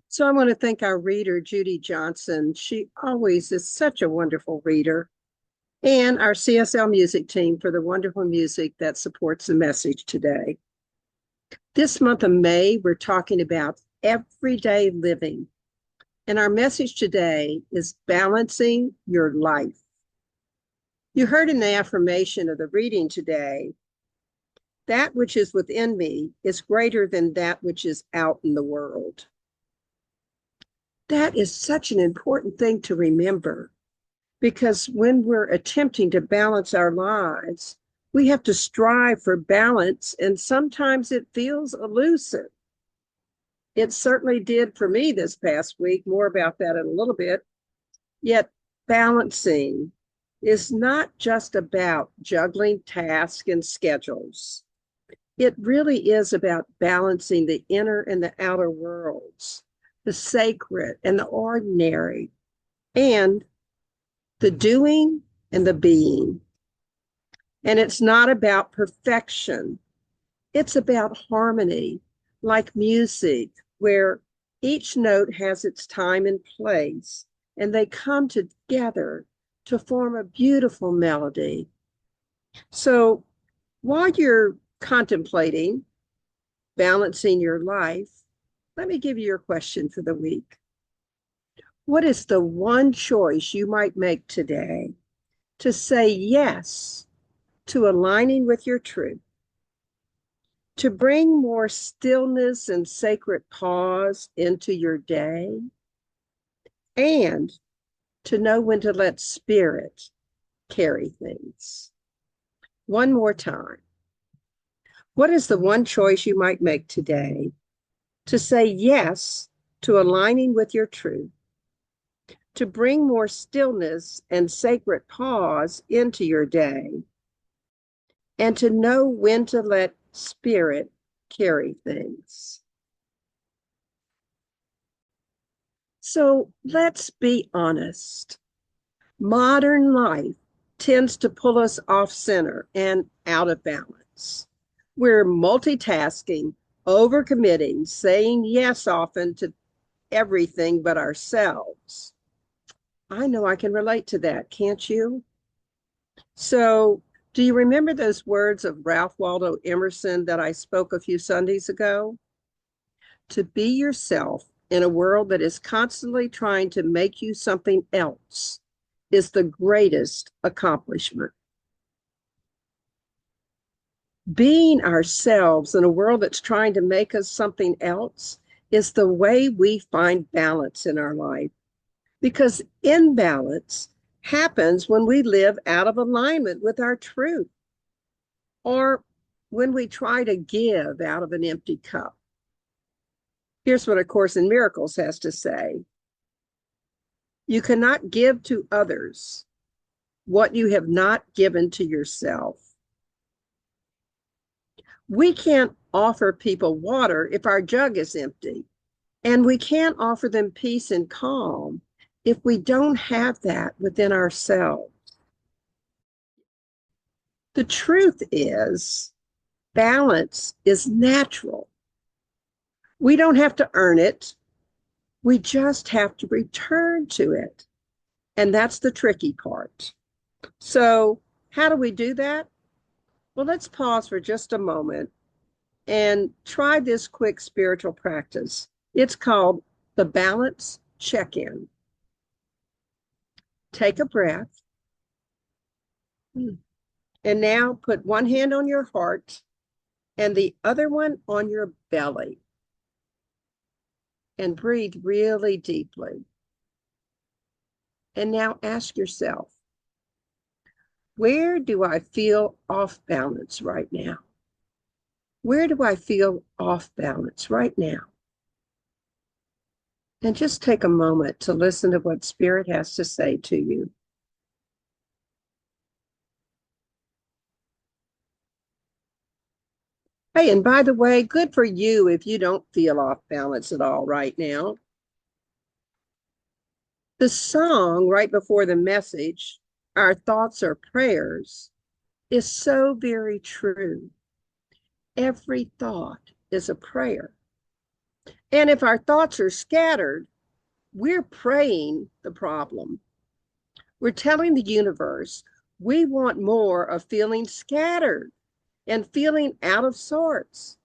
So I want to thank our reader, Judy Johnson. She always is such a wonderful reader, and our CSL music team for the wonderful music that supports the message today. This month of May, we're talking about everyday living. And our message today is balancing your life. You heard in the affirmation of the reading today, that which is within me is greater than that which is out in the world. That is such an important thing to remember, because when we're attempting to balance our lives, we have to strive for balance, and sometimes it feels elusive. It certainly did for me this past week. More about that in a little bit. Yet balancing is not just about juggling tasks and schedules. It really is about balancing the inner and the outer worlds, the sacred and the ordinary, and the doing and the being. And it's not about perfection. It's about harmony, like music, where each note has its time and place, and they come together to form a beautiful melody. So while you're contemplating balancing your life, let me give you your question for the week. What is the one choice you might make today to say yes to aligning with your truth, to bring more stillness and sacred pause into your day, and to know when to let spirit carry things? One more time. What is the one choice you might make today to say yes to aligning with your truth, to bring more stillness and sacred pause into your day, and to know when to let spirit carry things? So let's be honest. Modern life tends to pull us off center and out of balance. We're multitasking, overcommitting, saying yes often to everything but ourselves. I know I can relate to that, can't you? So, do you remember those words of Ralph Waldo Emerson that I spoke a few Sundays ago? To be yourself in a world that is constantly trying to make you something else is the greatest accomplishment. Being ourselves in a world that's trying to make us something else is the way we find balance in our life, because imbalance happens when we live out of alignment with our truth, or when we try to give out of an empty cup. Here's what A Course in Miracles has to say. You cannot give to others what you have not given to yourself. We can't offer people water if our jug is empty, and we can't offer them peace and calm if we don't have that within ourselves. The truth is, balance is natural. We don't have to earn it. We just have to return to it. And that's the tricky part. So, how do we do that? Well, let's pause for just a moment and try this quick spiritual practice. It's called the balance check-in. Take a breath. And now put one hand on your heart and the other one on your belly. And breathe really deeply. And now ask yourself, where do I feel off balance right now? Where do I feel off balance right now? And just take a moment to listen to what Spirit has to say to you. Hey, and by the way, good for you if you don't feel off balance at all right now. The song right before the message, Our Thoughts Are Prayers, is so very true. Every thought is a prayer. And if our thoughts are scattered, we're praying the problem. We're telling the universe we want more of feeling scattered and feeling out of sorts.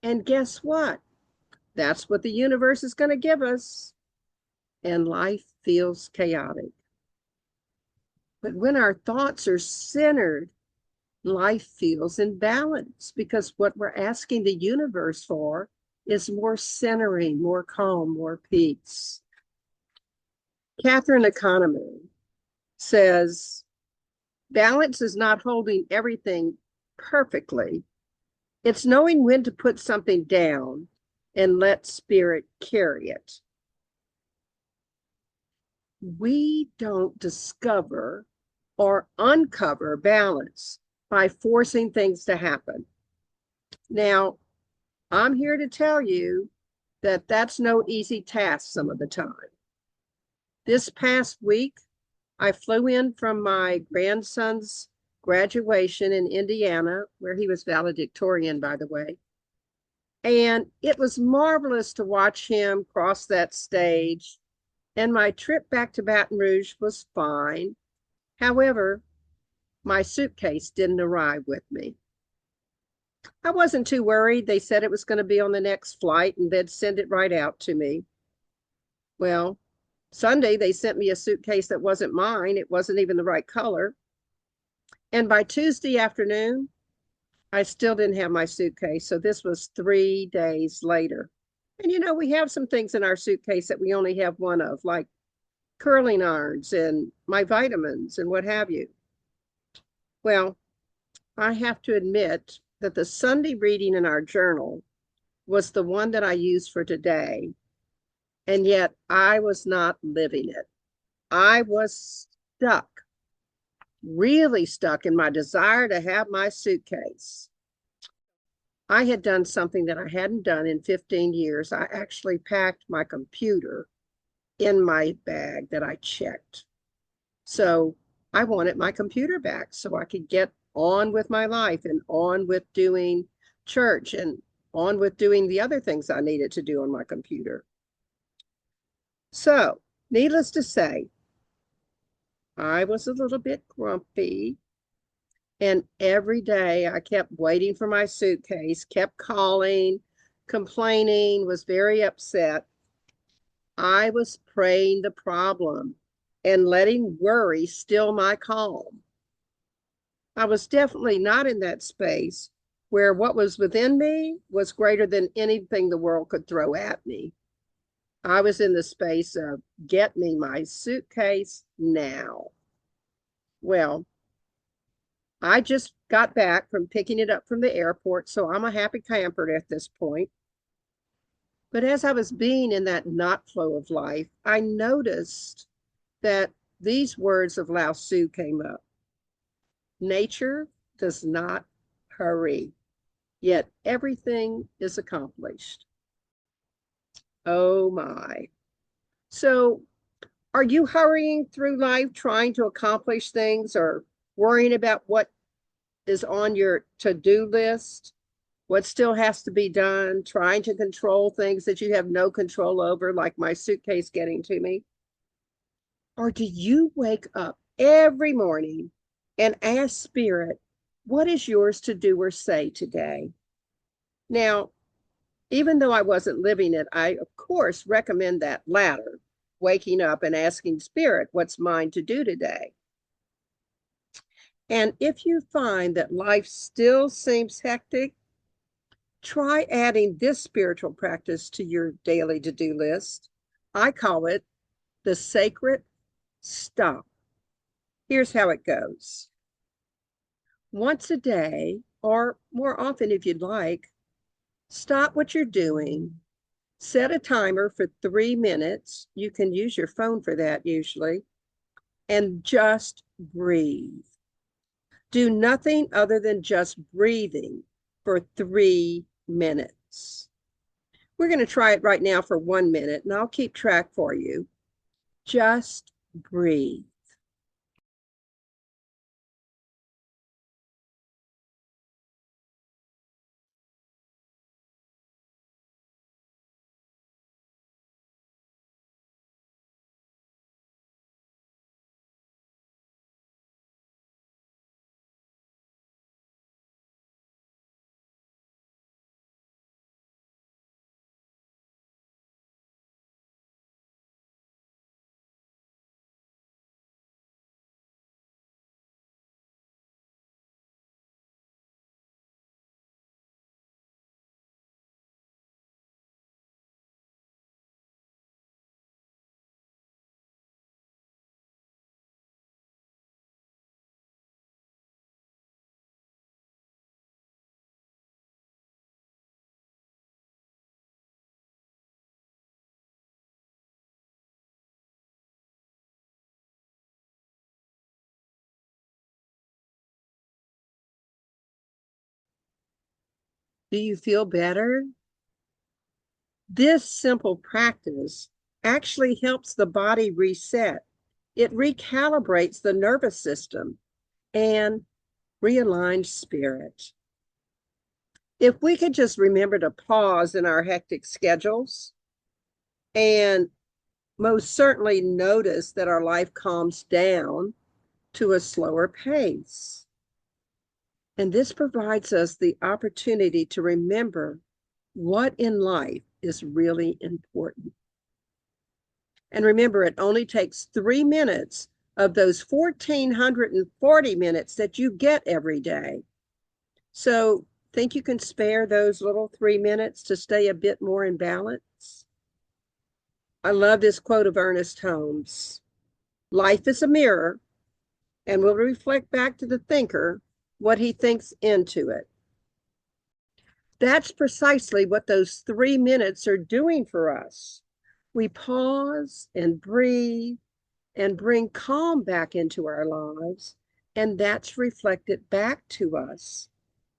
And guess what? That's what the universe is going to give us. And life feels chaotic. But when our thoughts are centered, life feels in balance because what we're asking the universe for is more centering, more calm, more peace. Katherine Economou says, balance is not holding everything perfectly. It's knowing when to put something down and let spirit carry it. We don't discover or uncover balance by forcing things to happen. Now, I'm here to tell you that that's no easy task some of the time. This past week, I flew in from my grandson's graduation in Indiana, where he was valedictorian, by the way. And it was marvelous to watch him cross that stage. And my trip back to Baton Rouge was fine. However, my suitcase didn't arrive with me. I wasn't too worried. They said it was going to be on the next flight and they'd send it right out to me. Well, Sunday, they sent me a suitcase that wasn't mine. It wasn't even the right color. And by Tuesday afternoon, I still didn't have my suitcase. So this was 3 days later. And you know, we have some things in our suitcase that we only have one of, like curling irons and my vitamins and what have you. Well, I have to admit that the Sunday reading in our journal was the one that I used for today. And yet I was not living it. I was stuck, really stuck in my desire to have my suitcase. I had done something that I hadn't done in 15 years. I actually packed my computer in my bag that I checked. So I wanted my computer back so I could get on with my life and on with doing church and on with doing the other things I needed to do on my computer. So, needless to say, I was a little bit grumpy. And every day I kept waiting for my suitcase, kept calling, complaining, was very upset. I was praying the problem and letting worry steal my calm. I was definitely not in that space where what was within me was greater than anything the world could throw at me. I was in the space of get me my suitcase now. Well, I just got back from picking it up from the airport, so I'm a happy camper at this point. But as I was being in that not flow of life, I noticed that these words of Lao Tzu came up. Nature does not hurry, yet everything is accomplished. Oh my. So, are you hurrying through life trying to accomplish things or worrying about what is on your to-do list? What still has to be done, trying to control things that you have no control over, like my suitcase getting to me? Or do you wake up every morning and ask Spirit, what is yours to do or say today? Now, even though I wasn't living it, I, of course, recommend that latter, waking up and asking Spirit, what's mine to do today? And if you find that life still seems hectic, try adding this spiritual practice to your daily to-do list. I call it the sacred stop. Here's how it goes. Once a day, or more often if you'd like, stop what you're doing, set a timer for 3 minutes. You can use your phone for that usually, and just breathe. Do nothing other than just breathing for 3 minutes. We're going to try it right now for 1 minute, and I'll keep track for you. Just breathe. Do you feel better? This simple practice actually helps the body reset. It recalibrates the nervous system and realigns spirit. If we could just remember to pause in our hectic schedules and most certainly notice that our life calms down to a slower pace. And this provides us the opportunity to remember what in life is really important. And remember, it only takes 3 minutes of those 1,440 minutes that you get every day. So think you can spare those little 3 minutes to stay a bit more in balance? I love this quote of Ernest Holmes. Life is a mirror and will reflect back to the thinker what he thinks into it. That's precisely what those 3 minutes are doing for us. We pause and breathe and bring calm back into our lives, and that's reflected back to us.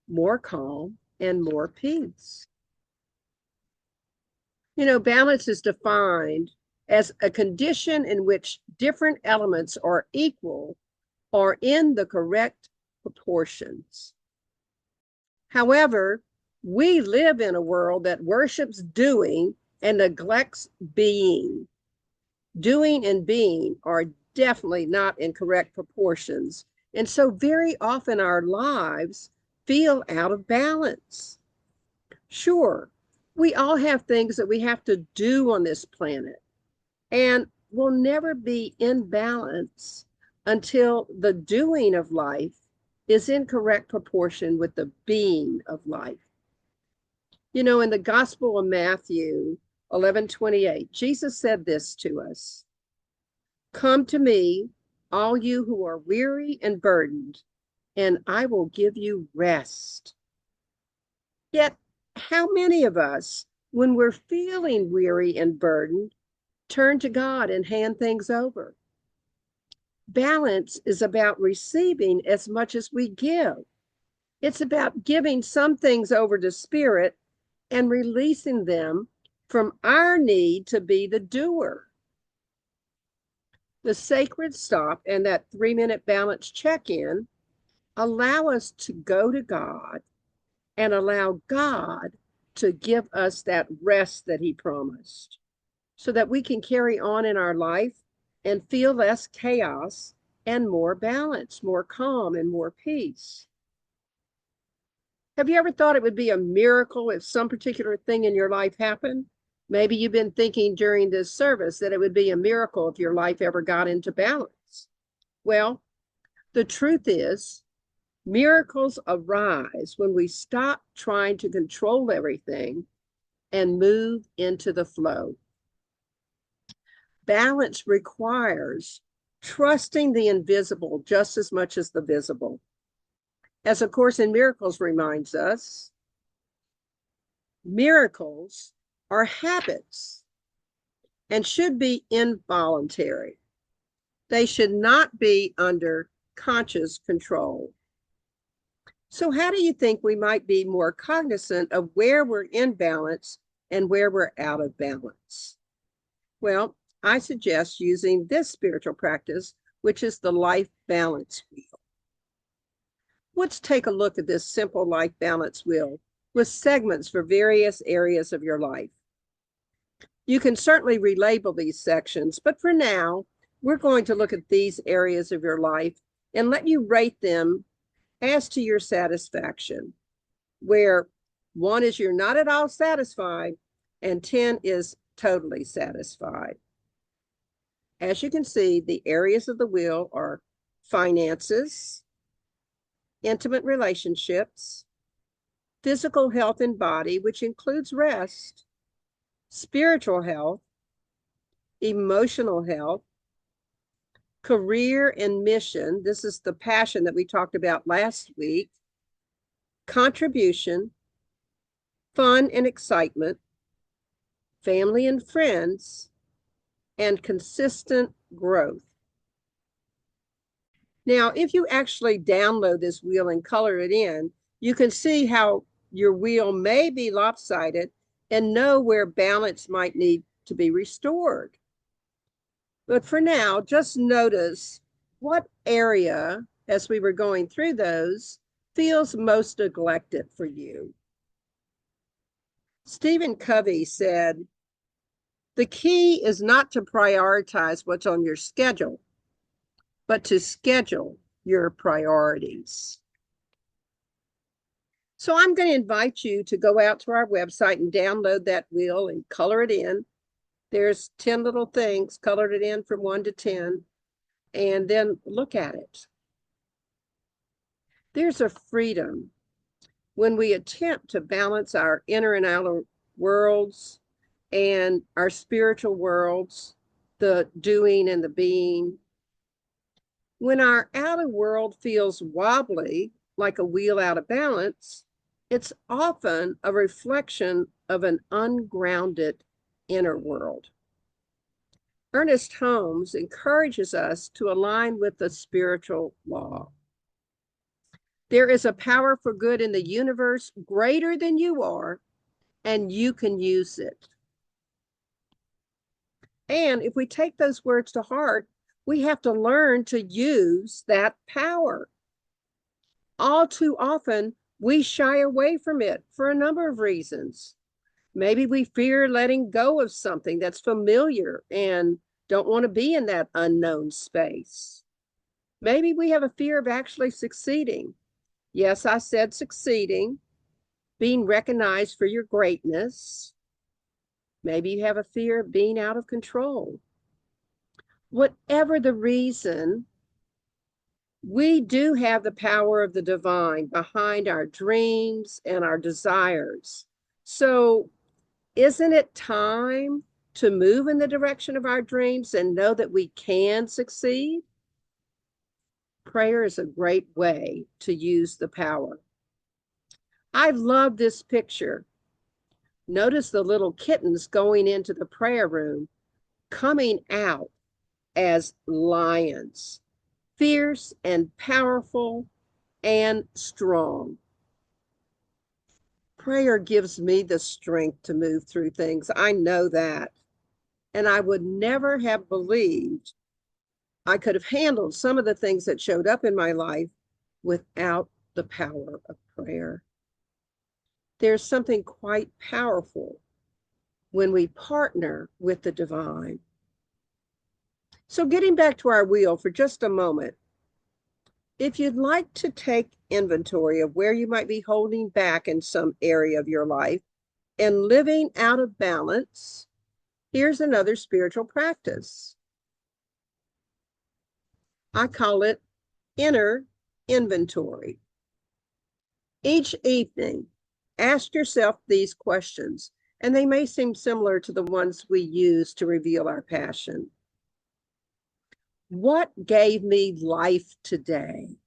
More calm and more peace. You know, balance is defined as a condition in which different elements are equal or in the correct proportions. However, we live in a world that worships doing and neglects being. Doing and being are definitely not in correct proportions. And so very often our lives feel out of balance. Sure, we all have things that we have to do on this planet, and we'll never be in balance until the doing of life is in correct proportion with the being of life. You know, in the Gospel of Matthew 11:28, Jesus said this to us: "Come to me, all you who are weary and burdened, and I will give you rest." Yet, how many of us, when we're feeling weary and burdened, turn to God and hand things over? Balance is about receiving as much as we give. It's about giving some things over to Spirit and releasing them from our need to be the doer. The sacred stop and that 3-minute balance check-in allow us to go to God and allow God to give us that rest that he promised so that we can carry on in our life and feel less chaos and more balance, more calm, and more peace. Have you ever thought it would be a miracle if some particular thing in your life happened? Maybe you've been thinking during this service that it would be a miracle if your life ever got into balance. Well, the truth is, miracles arise when we stop trying to control everything and move into the flow. Balance requires trusting the invisible just as much as the visible. As A Course in Miracles reminds us, miracles are habits and should be involuntary. They should not be under conscious control. So how do you think we might be more cognizant of where we're in balance and where we're out of balance? Well, I suggest using this spiritual practice, which is the life balance wheel. Let's take a look at this simple life balance wheel with segments for various areas of your life. You can certainly relabel these sections, but for now, we're going to look at these areas of your life and let you rate them as to your satisfaction, where 1 is you're not at all satisfied and 10 is totally satisfied. As you can see, the areas of the wheel are finances, intimate relationships, physical health and body, which includes rest, spiritual health, emotional health, career and mission. This is the passion that we talked about last week, contribution, fun and excitement, family and friends, and consistent growth. Now, if you actually download this wheel and color it in, you can see how your wheel may be lopsided and know where balance might need to be restored. But for now, just notice what area, as we were going through those, feels most neglected for you. Stephen Covey said, "The key is not to prioritize what's on your schedule, but to schedule your priorities." So I'm going to invite you to go out to our website and download that wheel and color it in. There's 10 little things, colored it in from 1 to 10, and then look at it. There's a freedom when we attempt to balance our inner and outer worlds and our spiritual worlds, the doing and the being. When our outer world feels wobbly, like a wheel out of balance, it's often a reflection of an ungrounded inner world. Ernest Holmes encourages us to align with the spiritual law. There is a power for good in the universe greater than you are, and you can use it. And if we take those words to heart, we have to learn to use that power. All too often, we shy away from it for a number of reasons. Maybe we fear letting go of something that's familiar and don't want to be in that unknown space. Maybe we have a fear of actually succeeding. Yes, I said succeeding, being recognized for your greatness. Maybe you have a fear of being out of control. Whatever the reason, we do have the power of the divine behind our dreams and our desires. So isn't it time to move in the direction of our dreams and know that we can succeed? Prayer is a great way to use the power. I love this picture. Notice the little kittens going into the prayer room, coming out as lions, fierce and powerful and strong. Prayer gives me the strength to move through things. I know that. And I would never have believed I could have handled some of the things that showed up in my life without the power of prayer. There's something quite powerful when we partner with the divine. So getting back to our wheel for just a moment, if you'd like to take inventory of where you might be holding back in some area of your life and living out of balance, here's another spiritual practice. I call it inner inventory. Each evening, ask yourself these questions, and they may seem similar to the ones we use to reveal our passion. What gave me life today?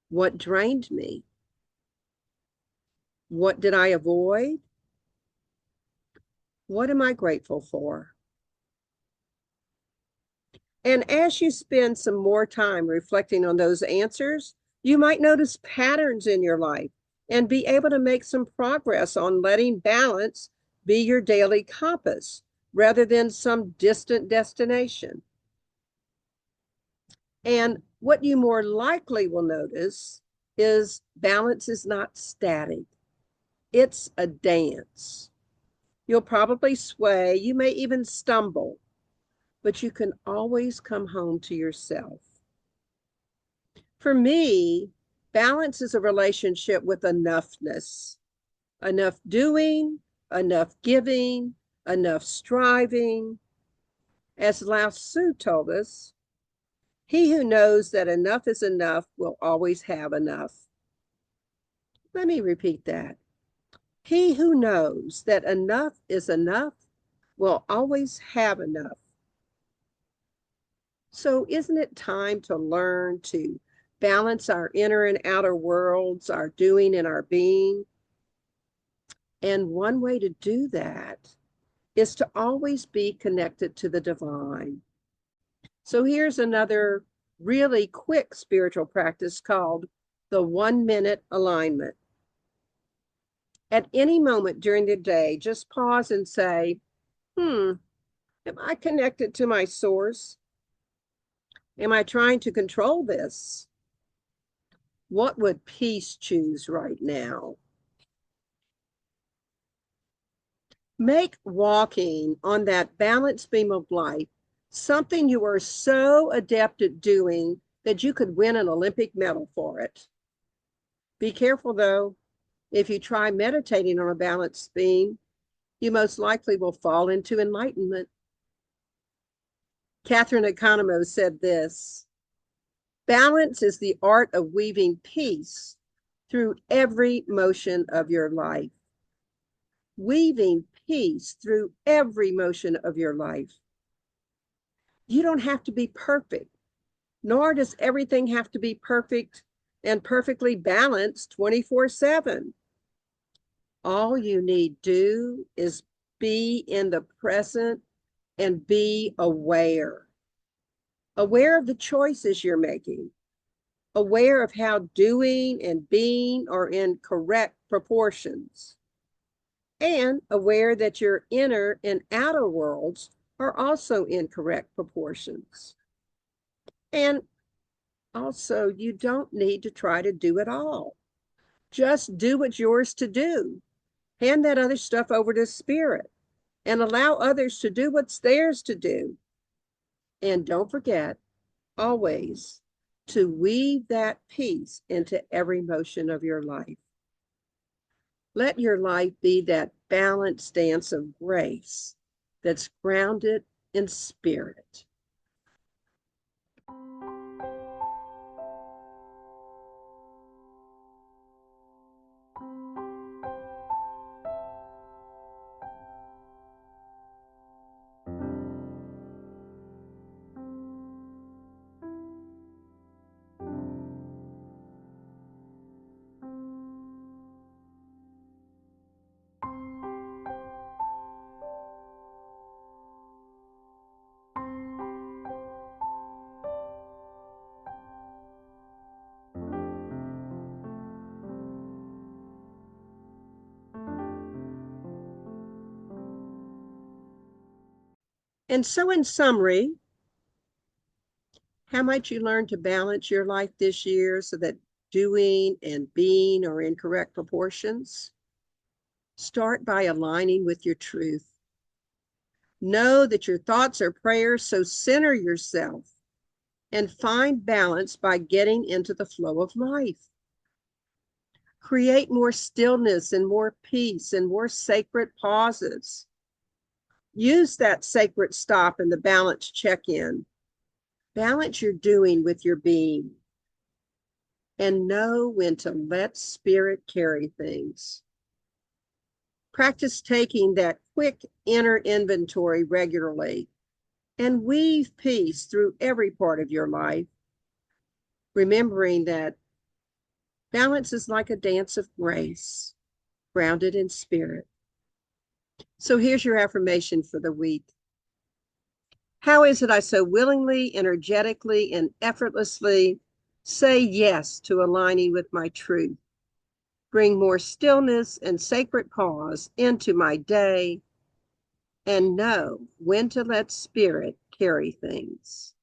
What drained me? What did I avoid? What am I grateful for? And as you spend some more time reflecting on those answers, you might notice patterns in your life and be able to make some progress on letting balance be your daily compass rather than some distant destination. And what you more likely will notice is balance is not static. It's a dance. You'll probably sway, you may even stumble, but you can always come home to yourself. For me, balance is a relationship with enoughness. Enough doing, enough giving, enough striving. As Lao Tzu told us, he who knows that enough is enough will always have enough. Let me repeat that. He who knows that enough is enough will always have enough. So isn't it time to learn to balance our inner and outer worlds, our doing and our being? And one way to do that is to always be connected to the divine. So here's another really quick spiritual practice called the 1 minute alignment. At any moment during the day, just pause and say, am I connected to my source? Am I trying to control this? What would peace choose right now? Make walking on that balance beam of light something you are so adept at doing that you could win an Olympic medal for it. Be careful though. If you try meditating on a balance beam, you most likely will fall into enlightenment. Katherine Economou said this: balance is the art of weaving peace through every motion of your life. Weaving peace through every motion of your life. You don't have to be perfect, nor does everything have to be perfect and perfectly balanced 24/7. All you need do is be in the present and be aware. Aware of the choices you're making, aware of how doing and being are in correct proportions, and aware that your inner and outer worlds are also in correct proportions. And also, you don't need to try to do it all. Just do what's yours to do. Hand that other stuff over to Spirit and allow others to do what's theirs to do. And don't forget, always, to weave that peace into every motion of your life. Let your life be that balanced dance of grace that's grounded in spirit. And so, in summary, how might you learn to balance your life this year so that doing and being are in correct proportions? Start by aligning with your truth. Know that your thoughts are prayers, so center yourself and find balance by getting into the flow of life. Create more stillness and more peace and more sacred pauses. Use that sacred stop and the balance check-in. Balance your doing with your being. And know when to let spirit carry things. Practice taking that quick inner inventory regularly and weave peace through every part of your life, remembering that balance is like a dance of grace, grounded in spirit. So here's your affirmation for the week. How is it I so willingly, energetically, and effortlessly say yes to aligning with my truth? Bring more stillness and sacred pause into my day, and know when to let spirit carry things.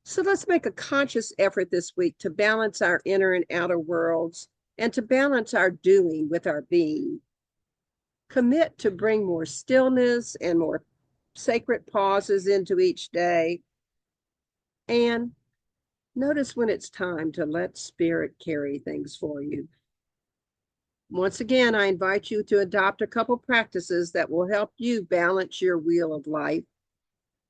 So let's make a conscious effort this week to balance our inner and outer worlds and to balance our doing with our being. Commit to bring more stillness and more sacred pauses into each day. And notice when it's time to let spirit carry things for you. Once again, I invite you to adopt a couple practices that will help you balance your wheel of life,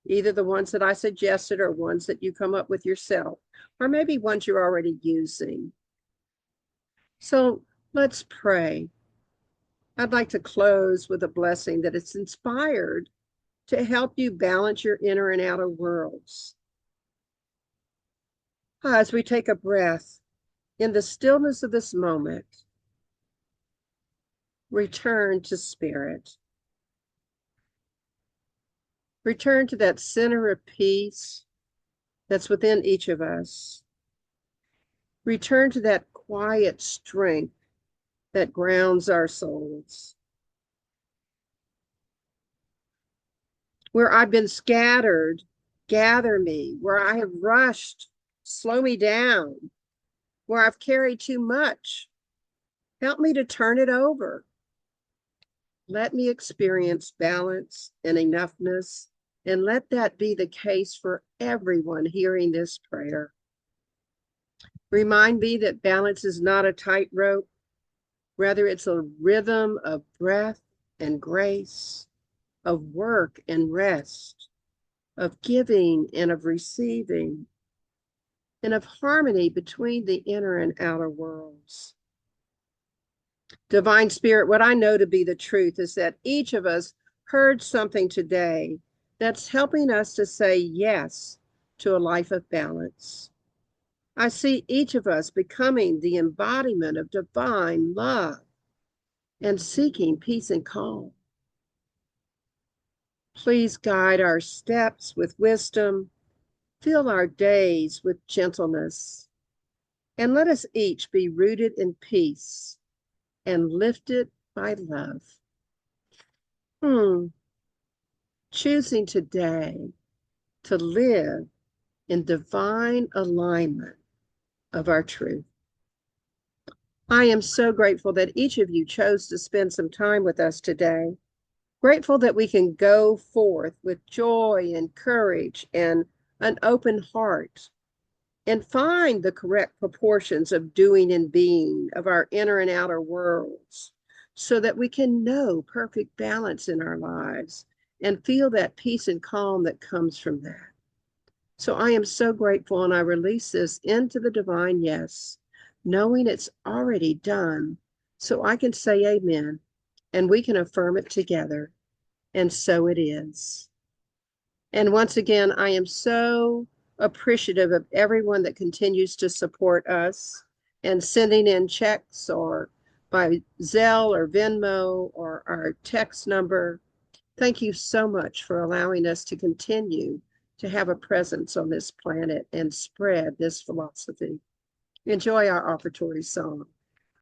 either the ones that I suggested or ones that you come up with yourself, or maybe ones you're already using. So let's pray. I'd like to close with a blessing that is inspired to help you balance your inner and outer worlds. As we take a breath in the stillness of this moment, return to spirit. Return to that center of peace that's within each of us. Return to that quiet strength that grounds our souls. Where I've been scattered, gather me. Where I have rushed, slow me down. Where I've carried too much, help me to turn it over. Let me experience balance and enoughness, and let that be the case for everyone hearing this prayer. Remind me that balance is not a tightrope. Rather, it's a rhythm of breath and grace, of work and rest, of giving and of receiving, and of harmony between the inner and outer worlds. Divine Spirit, what I know to be the truth is that each of us heard something today that's helping us to say yes to a life of balance. I see each of us becoming the embodiment of divine love and seeking peace and calm. Please guide our steps with wisdom, fill our days with gentleness, and let us each be rooted in peace and lifted by love. Choosing today to live in divine alignment of our truth. I am so grateful that each of you chose to spend some time with us today. Grateful that we can go forth with joy and courage and an open heart and find the correct proportions of doing and being of our inner and outer worlds so that we can know perfect balance in our lives and feel that peace and calm that comes from that. So I am so grateful, and I release this into the divine yes, knowing it's already done, so I can say amen, and we can affirm it together, and so it is. And once again, I am so appreciative of everyone that continues to support us and sending in checks or by Zelle or Venmo or our text number. Thank you so much for allowing us to continue to have a presence on this planet and spread this philosophy. Enjoy our offertory song.